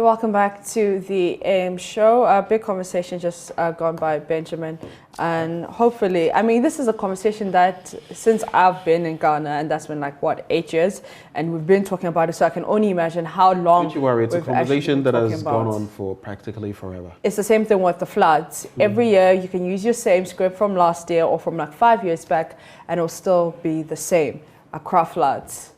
welcome back to the AIM show. A big conversation just gone by, Benjamin. And hopefully, I mean, this is a conversation that since I've been in Ghana, and that's been like, what, 8 years? And we've been talking about it, so I can only imagine how long. Don't you worry, it's a conversation that has gone on for practically forever. It's the same thing with the floods. Every year, you can use your same script from last year or from like 5 years back, and it'll still be the same. Accra floods,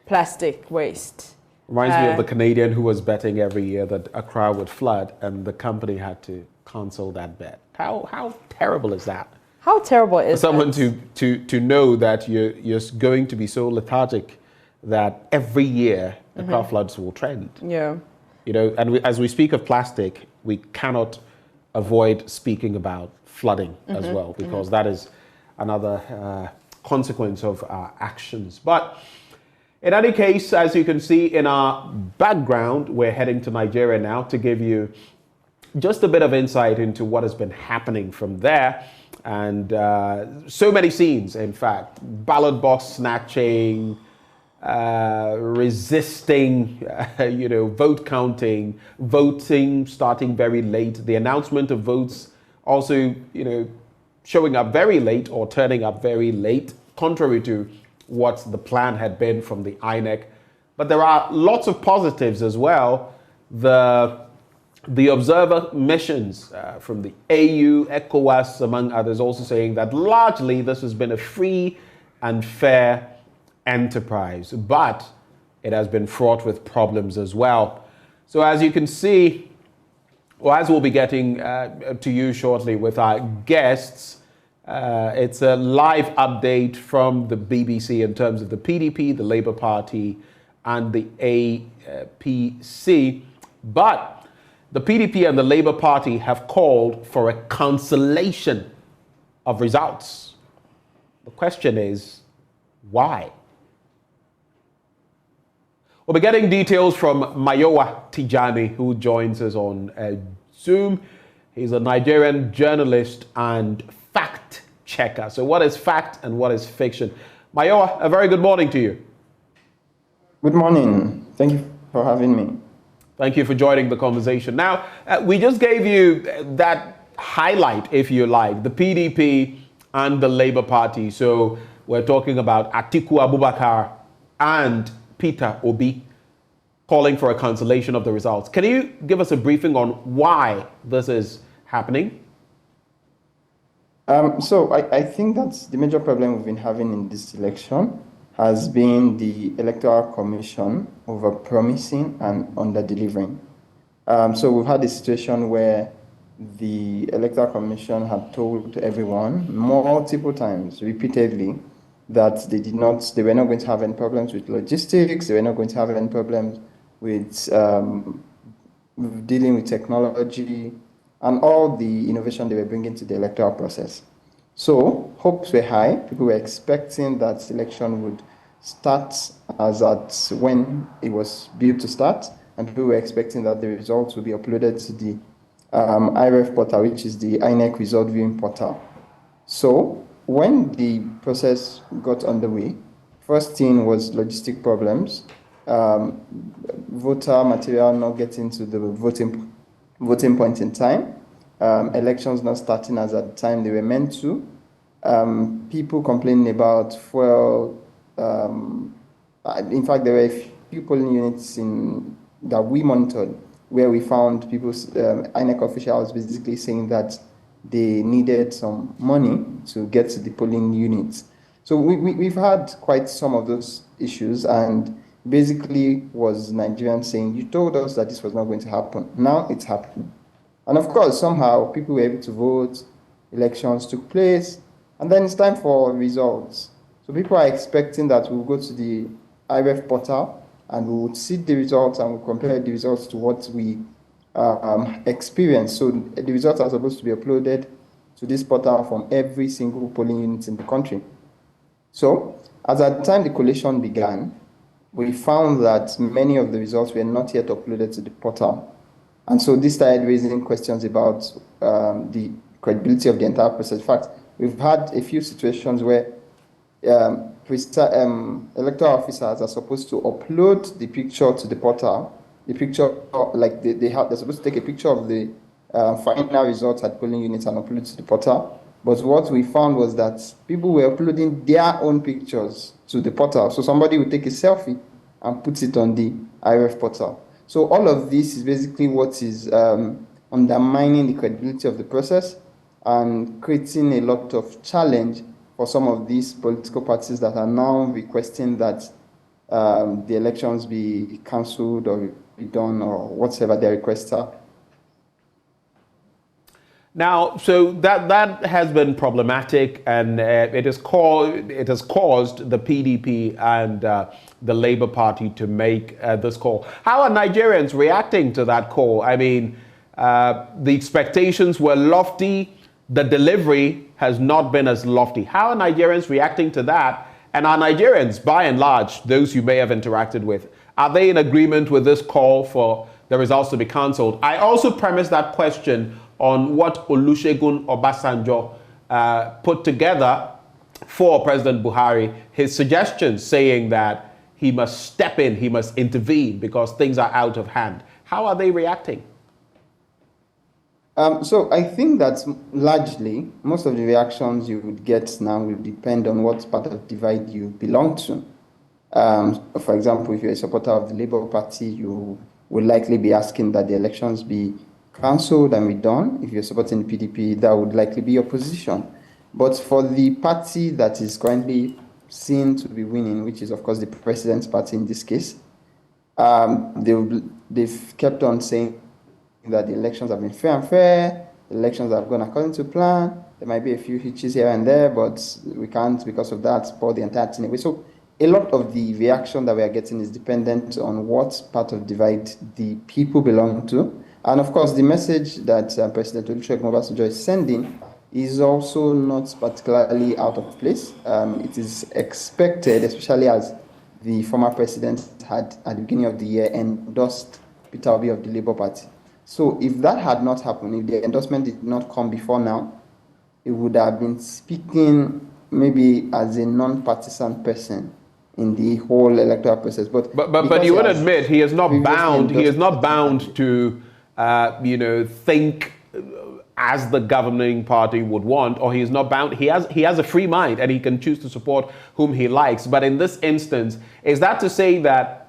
plastic waste. Reminds me of the Canadian who was betting every year that Accra would flood, and the company had to cancel that bet. How terrible is that? How terrible is for someone to know that you're going to be so lethargic that every year Accra floods will trend. Yeah. You know, and as we speak of plastic, we cannot avoid speaking about flooding as well, because that is another consequence of our actions. But in any case, as you can see in our background, we're heading to Nigeria now to give you just a bit of insight into what has been happening from there. And so many scenes, in fact, ballot box snatching, resisting, vote counting, voting starting very late, the announcement of votes also, showing up very late or turning up very late, contrary to what the plan had been from the INEC. But there are lots of positives as well. The observer missions from the AU, ECOWAS, among others, also saying that largely this has been a free and fair enterprise, but it has been fraught with problems as well. So as you can see, or as we'll be getting to you shortly with our guests, it's a live update from the BBC in terms of the PDP, the Labour Party, and the APC. But the PDP and the Labour Party have called for a cancellation of results. The question is, why? We'll be getting details from Mayowa Tijani, who joins us on Zoom. He's a Nigerian journalist and fact checker. So what is fact and what is fiction? Mayowa, a very good morning to you. Good morning. Thank you for having me. Thank you for joining the conversation. Now, we just gave you that highlight, if you like, the PDP and the Labour Party. So we're talking about Atiku Abubakar and Peter Obi calling for a cancellation of the results. Can you give us a briefing on why this is happening? So I think that's the major problem we've been having in this election has been the Electoral Commission over-promising and under-delivering. So we've had a situation where the Electoral Commission had told everyone multiple times, repeatedly, that they were not going to have any problems with logistics, they were not going to have any problems with dealing with technology, and all the innovation they were bringing to the electoral process. So hopes were high. People were expecting that the election would start as at when it was built to start, and people were expecting that the results would be uploaded to the IREF portal, which is the INEC result viewing portal. So when the process got underway, first thing was logistic problems, voter material not getting to the voting point in time, elections not starting as at the time they were meant to, people complaining about fuel. In fact, there were a few polling units that we monitored where we found people's INEC officials basically saying that they needed some money to get to the polling units. So we've had quite some of those issues, and basically was Nigerians saying, you told us that this was not going to happen. Now it's happening. And of course, somehow people were able to vote, elections took place, and then it's time for results. So people are expecting that we'll go to the IREF portal and we would see the results and we'll compare the results to what we experienced. So the results are supposed to be uploaded to this portal from every single polling unit in the country. So as at the time the collation began, we found that many of the results were not yet uploaded to the portal. And so this started raising questions about the credibility of the entire process. In fact, we've had a few situations where electoral officers are supposed to upload the picture to the portal a picture, like they're supposed to take a picture of the final results at polling units and upload to the portal. But what we found was that people were uploading their own pictures to the portal. So somebody would take a selfie and put it on the IRF portal. So all of this is basically what is undermining the credibility of the process and creating a lot of challenge for some of these political parties that are now requesting that the elections be cancelled or be done or whatever their requests are. Now, so that has been problematic, and it has caused the PDP and the Labour Party to make this call. How are Nigerians reacting to that call? I mean, the expectations were lofty. The delivery has not been as lofty. How are Nigerians reacting to that? And are Nigerians, by and large, those you may have interacted with, are they in agreement with this call for the results to be cancelled? I also premise that question on what Olusegun Obasanjo put together for President Buhari, his suggestions saying that he must step in, he must intervene because things are out of hand. How are they reacting? So I think that largely, most of the reactions you would get now will depend on what part of the divide you belong to. For example, if you're a supporter of the Labour Party, you will likely be asking that the elections be cancelled and be done. If you're supporting the PDP, that would likely be your position. But for the party that is currently seen to be winning, which is of course the president's party in this case, they've kept on saying that the elections have been fair, the elections have gone according to plan. There might be a few hitches here and there, but we can't, because of that, pour the entire thing away. So a lot of the reaction that we are getting is dependent on what part of divide the people belong to. And of course, the message that President Olusegun Obasanjo is sending is also not particularly out of place. It is expected, especially as the former president had at the beginning of the year endorsed Peter Obi of the Labour Party. So if that had not happened, if the endorsement did not come before now, it would have been speaking maybe as a non-partisan person in the whole electoral process. But you would admit he is not bound. He is not bound to think as the governing party would want, or he is not bound. He has a free mind and he can choose to support whom he likes. But in this instance, is that to say that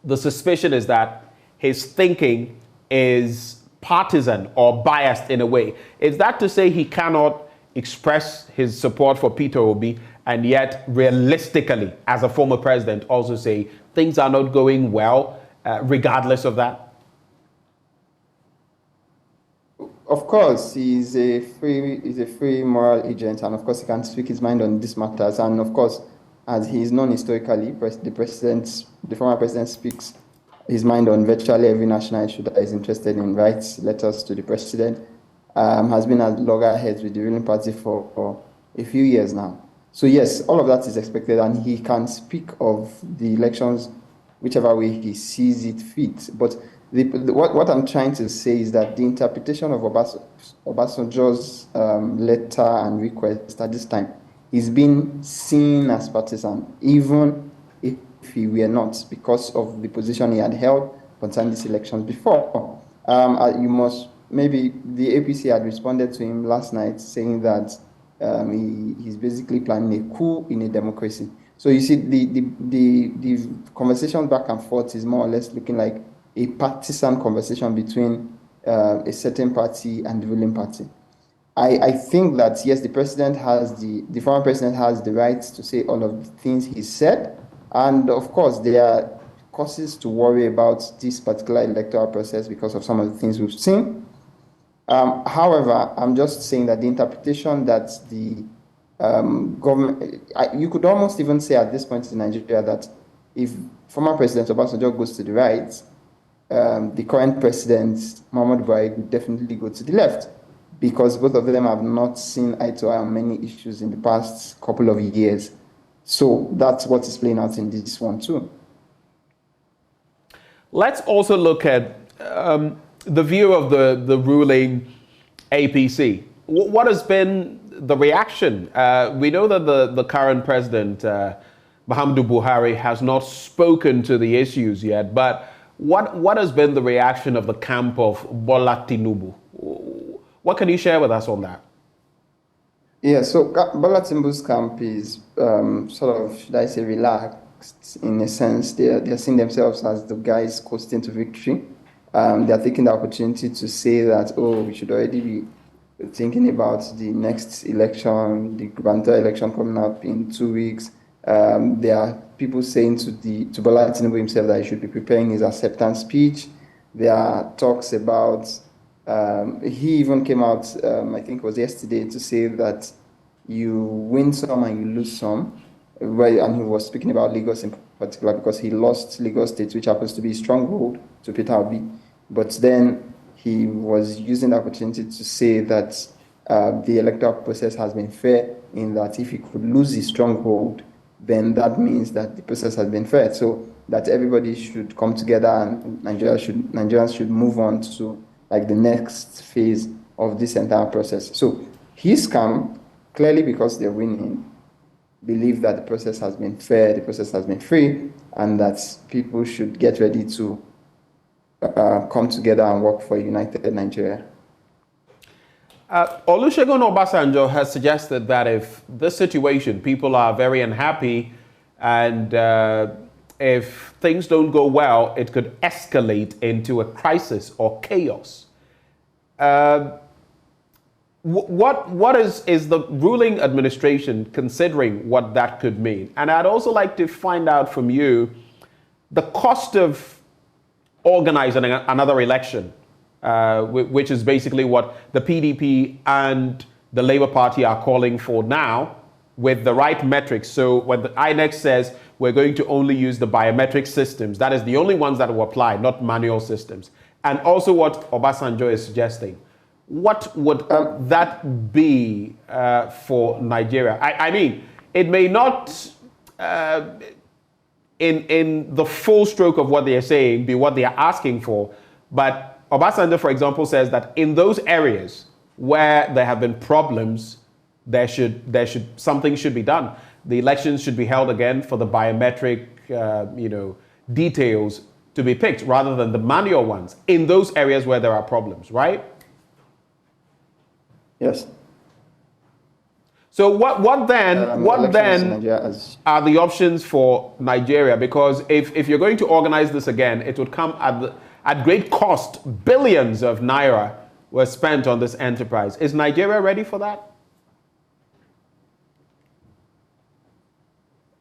the suspicion is that his thinking is partisan or biased in a way? Is that to say he cannot express his support for Peter Obi and yet realistically, as a former president, also say things are not going well, regardless of that? Of course, he's a free moral agent, and of course he can speak his mind on these matters. And of course, as he is known historically, the former president speaks his mind on virtually every national issue that is interested in, writes letters to the president, has been at loggerheads with the ruling party for a few years now. So yes, all of that is expected, and he can speak of the elections whichever way he sees it fit. But what I'm trying to say is that the interpretation of Obasanjo's letter and request at this time is being seen as partisan, even if he were not, because of the position he had held concerning these elections before. Maybe the APC had responded to him last night saying that he's basically planning a coup in a democracy. So you see, the conversation back and forth is more or less looking like a partisan conversation between a certain party and the ruling party. I think that, yes, the former president has the right to say all of the things he said. And of course, there are causes to worry about this particular electoral process because of some of the things we've seen. However, I'm just saying that the interpretation that the government, you could almost even say at this point in Nigeria that if former President Obasanjo goes to the right, the current president, Muhammadu Buhari, would definitely go to the left, because both of them have not seen eye to eye on many issues in the past couple of years. So that's what is playing out in this one too. Let's also look at the view of the ruling APC. What has been the reaction? We know that the current president, Muhammadu Buhari, has not spoken to the issues yet, but What has been the reaction of the camp of Bola Tinubu? What can you share with us on that? Yeah, so Bola Tinubu's camp is sort of, should I say, relaxed in a sense. They're seeing themselves as the guys coasting to victory. They're taking the opportunity to say that, oh, we should already be thinking about the next election, the gubernatorial election coming up in 2 weeks. There are people saying to Bola Tinubu himself that he should be preparing his acceptance speech. There are talks about, he even came out, I think it was yesterday, to say that you win some and you lose some. And he was speaking about Lagos in particular because he lost Lagos State, which happens to be a stronghold to Peter Obi. But then he was using the opportunity to say that the electoral process has been fair, in that if he could lose his stronghold, then that means that the process has been fair. So that everybody should come together and Nigerians should move on to like the next phase of this entire process. So his camp, clearly because they're winning, believe that the process has been fair, the process has been free, and that people should get ready to come together and work for a united Nigeria. Olusegun Obasanjo has suggested that if this situation, people are very unhappy, and if things don't go well, it could escalate into a crisis or chaos. What is the ruling administration considering what that could mean? And I'd also like to find out from you the cost of organizing another election, which is basically what the PDP and the Labour Party are calling for now, with the right metrics. So when the INEC says we're going to only use the biometric systems, that is the only ones that will apply, not manual systems. And also what Obasanjo is suggesting. What would that be for Nigeria? I mean, it may not, in the full stroke of what they are saying, be what they are asking for, but Obasanjo, for example, says that in those areas where there have been problems, something should be done. The elections should be held again for the biometric, details to be picked rather than the manual ones in those areas where there are problems, right? Yes. So what then are the options for Nigeria? Because if you're going to organize this again, it would come at great cost. Billions of naira were spent on this enterprise. Is Nigeria ready for that?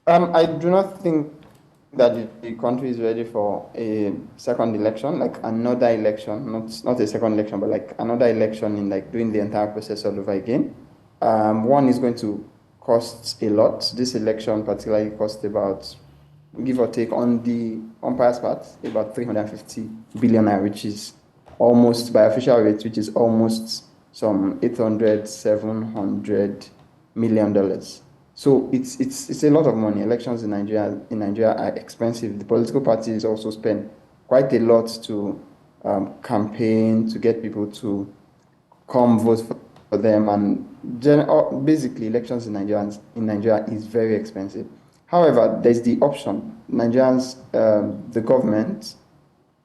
I do not think that the country is ready for a second election, like another election, not a second election, but like another election in like doing the entire process all over again. One is going to cost a lot. This election particularly cost about, give or take, on the umpire's part, about 350 billion naira, which is almost, by official rates, which is almost some $800–700 million. So it's a lot of money. Elections in Nigeria are expensive. The political parties also spend quite a lot to campaign, to get people to come vote for them. And basically, elections in Nigeria is very expensive. However, there's the option. Nigerians, the government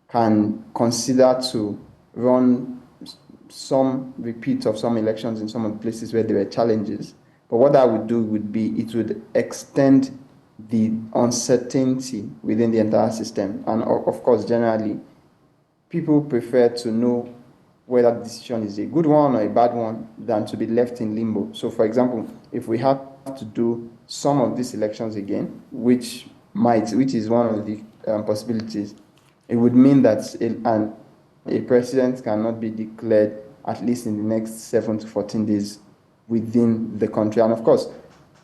can consider to run some repeat of some elections in some of the places where there were challenges. But what that would do would be, it would extend the uncertainty within the entire system. And of course, generally, people prefer to know whether the decision is a good one or a bad one than to be left in limbo. So for example, if we have to do some of these elections again, which is one of the possibilities, it would mean that a president cannot be declared at least in the next 7 to 14 days within the country. And of course,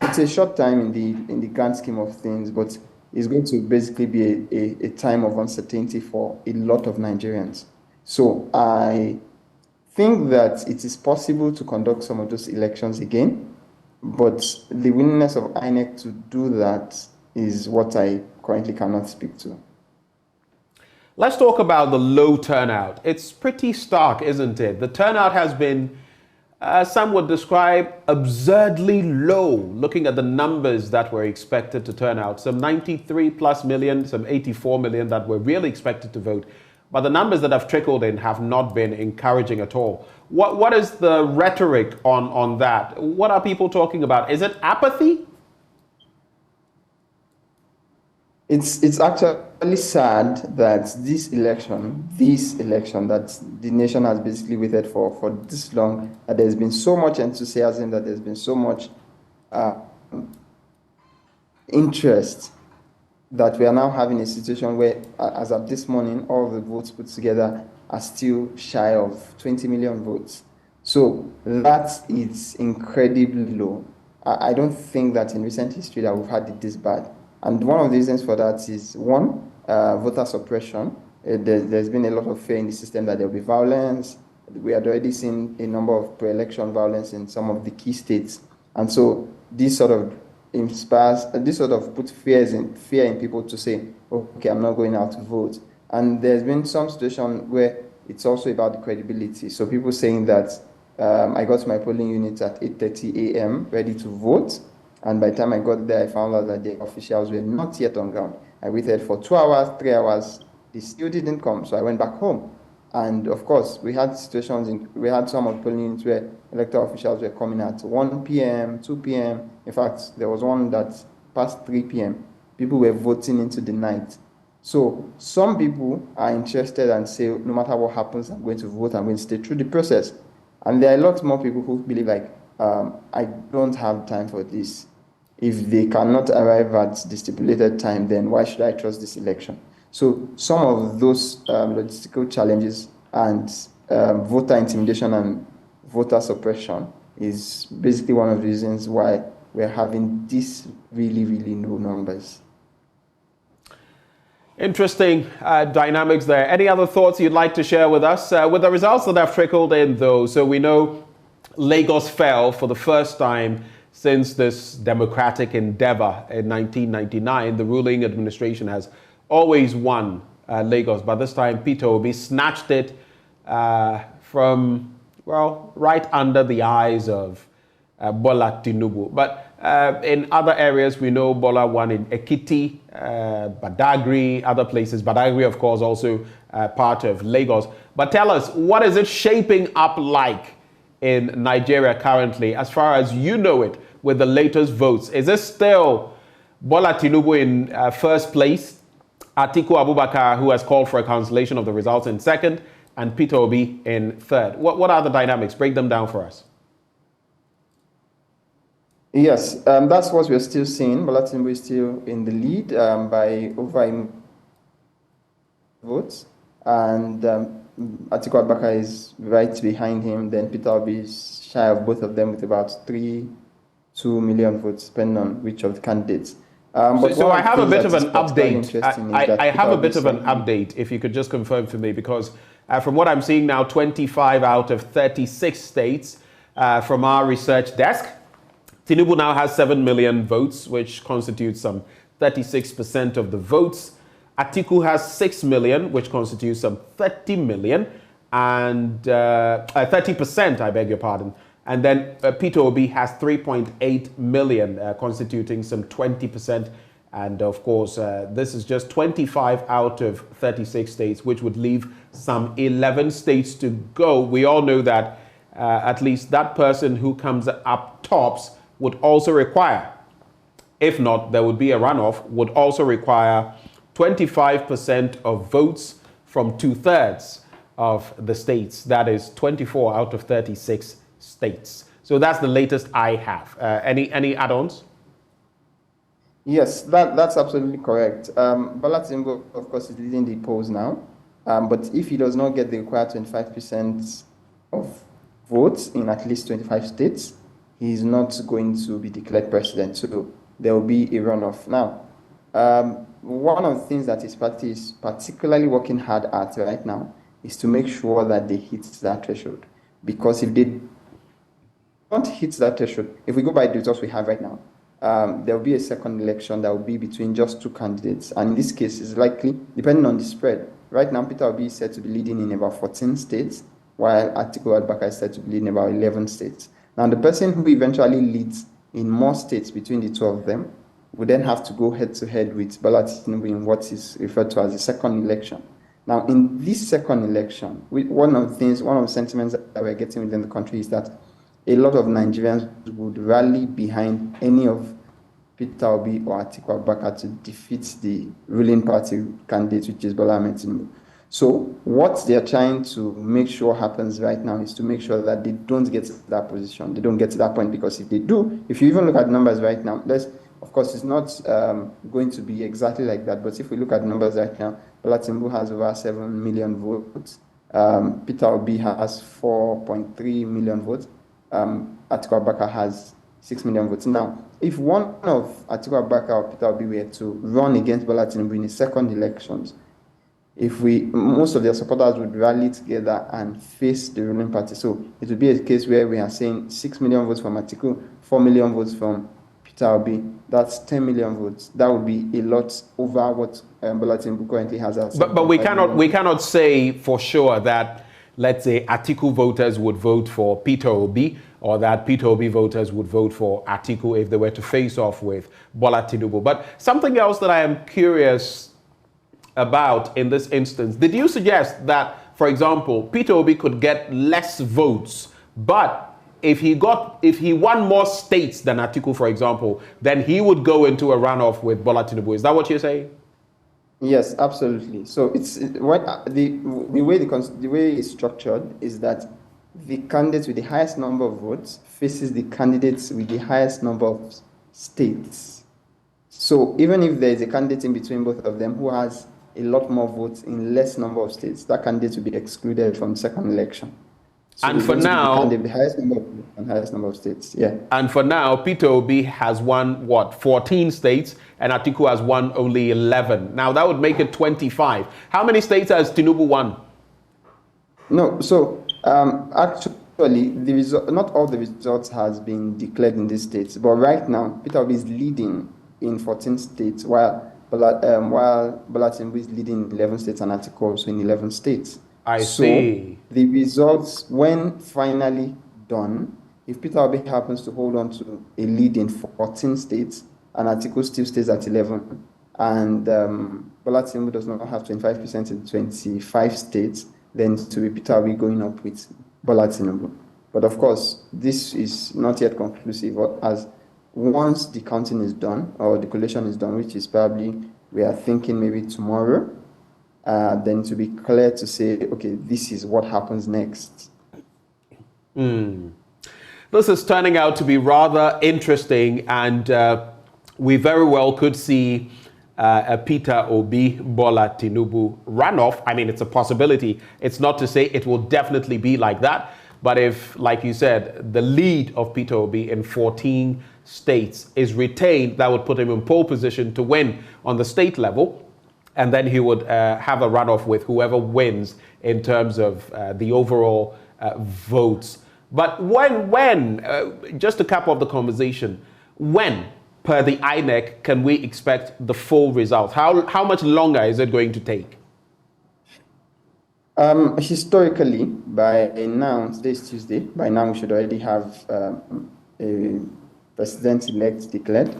it's a short time in the grand scheme of things, but it's going to basically be a time of uncertainty for a lot of Nigerians. So I think that it is possible to conduct some of those elections again, but the willingness of INEC to do that is what I currently cannot speak to. Let's talk about the low turnout. It's pretty stark, isn't it? The turnout has been some would describe absurdly low, looking at the numbers that were expected to turn out. Some 93 plus million, some 84 million that were really expected to vote. But the numbers that have trickled in have not been encouraging at all. What is the rhetoric on that? What are people talking about? Is it apathy? It's actually sad that this election that the nation has basically waited for this long, that there's been so much enthusiasm, that there's been so much interest, that we are now having a situation where, as of this morning, all the votes put together are still shy of 20 million votes. So that is incredibly low. I don't think that in recent history that we've had it this bad. And one of the reasons for that is, one, voter suppression. There's been a lot of fear in the system that there will be violence. We had already seen a number of pre-election violence in some of the key states. And so this sort of puts fear in people to say, oh, okay, I'm not going out to vote. And there's been some situation where it's also about the credibility. So people saying that I got to my polling unit at 8:30 a.m. ready to vote. And by the time I got there, I found out that the officials were not yet on ground. I waited for 2 hours, 3 hours. They still didn't come. So I went back home. And of course, we had situations, we had some of the polling units where electoral officials were coming at 1 p.m., 2 p.m. In fact, there was one that past 3 p.m. People were voting into the night. So some people are interested and say, no matter what happens, I'm going to vote, I'm going to stay through the process. And there are a lot more people who believe like, I don't have time for this. If they cannot arrive at the stipulated time, then why should I trust this election? So some of those logistical challenges and voter intimidation and voter suppression is basically one of the reasons why we're having these really, really low numbers. Interesting dynamics there. Any other thoughts you'd like to share with us? With the results that have trickled in, though, so we know Lagos fell for the first time since this democratic endeavor in 1999. The ruling administration has always won Lagos, but this time Peter Obi snatched it from, well, right under the eyes of Bola Tinubu. But in other areas, we know Bola won in Ekiti, Badagry, other places. Badagry, of course, also part of Lagos. But tell us, what is it shaping up like in Nigeria currently, as far as you know it, with the latest votes? Is it still Bola Tinubu in first place, Atiku Abubakar, who has called for a cancellation of the results, in second, and Peter Obi in third? What are the dynamics? Break them down for us. Yes, that's what we're still seeing. Bola Tinubu is still in the lead by over votes, and Atiku Abubakar is right behind him. Then Peter Obi is shy of both of them with about 2 million votes, depending on which of the candidates. So I have a bit of an update. I have a bit of an update, if you could just confirm for me, because from what I'm seeing now, 25 out of 36 states from our research desk, Tinubu now has 7 million votes, which constitutes some 36% of the votes. Atiku has 6 million, which constitutes some 30 million, and 30%, I beg your pardon. And then Peter Obi has 3.8 million, constituting some 20%. And of course, this is just 25 out of 36 states, which would leave some 11 states to go. We all know that at least that person who comes up tops would also require, if not, there would be a runoff, would also require 25% of votes from 2/3 of the states. That is 24 out of 36 states. So that's the latest I have. Any add-ons? Yes, that's absolutely correct. Bola Tinubu, of course, is leading the polls now. But if he does not get the required 25% of votes in at least 25 states, he is not going to be declared president. So there will be a runoff. Now, one of the things that his party is particularly working hard at right now is to make sure that they hit that threshold. Because if they don't hit that threshold, if we go by the results we have right now, there will be a second election that will be between just 2 candidates. And in this case, it's likely, depending on the spread. Right now, Peter Obi is said to be leading in about 14 states. while Atiku Abubakar is said to be leading about 11 states. Now, the person who eventually leads in more states between the two of them would then have to go head-to-head with Bola Tinubu in what is referred to as the second election. Now, in this second election, one of the sentiments that we're getting within the country is that a lot of Nigerians would rally behind any of Peter Obi or Atiku Abubakar to defeat the ruling party candidate, which is Bola Ahmed Tinubu. So what they're trying to make sure happens right now is to make sure that they don't get to that position. They don't get to that point, because if they do, if you even look at numbers right now, of course, it's not going to be exactly like that, but if we look at numbers right now, Bola Tinubu has over 7 million votes. Peter Obi has 4.3 million votes. Atiku Abubakar has 6 million votes. Now, if one of Atiku Abubakar or Peter Obi were to run against Bola Tinubu in the second elections, most of their supporters would rally together and face the ruling party. So it would be a case where we are saying 6 million votes from Atiku, 4 million votes from Peter Obi. That's 10 million votes. That would be a lot over what Bola Tinubu currently has. But we cannot say for sure that, let's say, Atiku voters would vote for Peter Obi, or that Peter Obi voters would vote for Atiku if they were to face off with Bola Tinubu. But something else that I am curious about in this instance, did you suggest that, for example, Peter Obi could get less votes, but if he won more states than Atiku, for example, then he would go into a runoff with Bola Tinubu? Is that what you're saying? Yes, absolutely. So the way it's structured is that the candidate with the highest number of votes faces the candidates with the highest number of states. So even if there is a candidate in between both of them who has a lot more votes in less number of states, that candidate will be excluded from the second election. So and for now, the highest number of votes and highest number of states. Yeah. And for now, Peter Obi has won 14 states, and Atiku has won only 11. Now that would make it 25. How many states has Tinubu won? No, so actually, not all the results has been declared in these states, but right now, Peter Obi is leading in 14 states, while Bola Tinubu is leading in 11 states and Atiku also in 11 states. I see. The results, when finally done, if Peter Obi happens to hold on to a lead in 14 states and Atiku still stays at 11, and Bola Tinubu does not have 25% in 25 states, then to be Peter Obi going up with Bola Tinubu. But of course, this is not yet conclusive, as once the counting is done, or the collation is done, which is probably, we are thinking maybe tomorrow, then to be clear to say, okay, this is what happens next. This is turning out to be rather interesting, and we very well could see a Peter Obi Bola Tinubu runoff. I mean, it's a possibility. It's not to say it will definitely be like that. But if, like you said, the lead of Peter Obi in 14 states is retained, that would put him in pole position to win on the state level. And then he would have a runoff with whoever wins in terms of the overall votes. But when just to cap off the conversation, when, per the INEC, can we expect the full results? How much longer is it going to take? Historically, by now, today's Tuesday, by now we should already have a president-elect declared.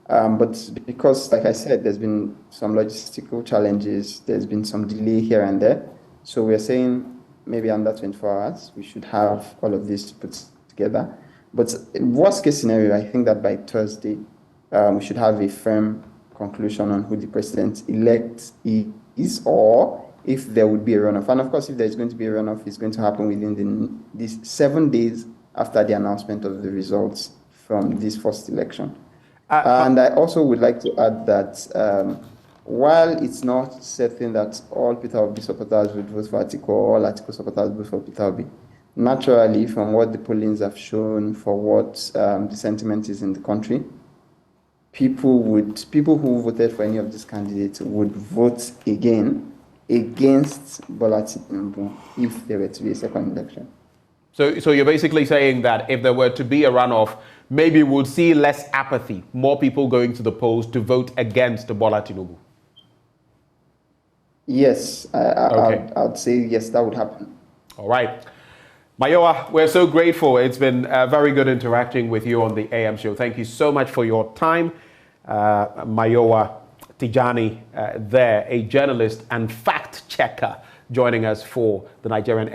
But because, like I said, there's been some logistical challenges, there's been some delay here and there. So we're saying maybe under 24 hours, we should have all of this put together. But worst case scenario, I think that by Thursday, we should have a firm conclusion on who the president-elect is, or if there would be a runoff. And of course, if there's going to be a runoff, it's going to happen within these 7 days after the announcement of the results from this first election. And I also would like to add that while it's not certain that all Peter Obi supporters would vote for Atiku, or all Atiku supporters vote for Peter Obi, naturally, from what the pollings have shown, for what the sentiment is in the country, people who voted for any of these candidates would vote again against Bola Tinubu if there were to be a second election. So you're basically saying that if there were to be a runoff, maybe we'll see less apathy, more people going to the polls to vote against Bola Tinubu. Yes, I'd say yes, that would happen. All right. Mayowa, we're so grateful. It's been very good interacting with you on the AM show. Thank you so much for your time. Mayowa Tijani there, a journalist and fact checker, joining us for the Nigerian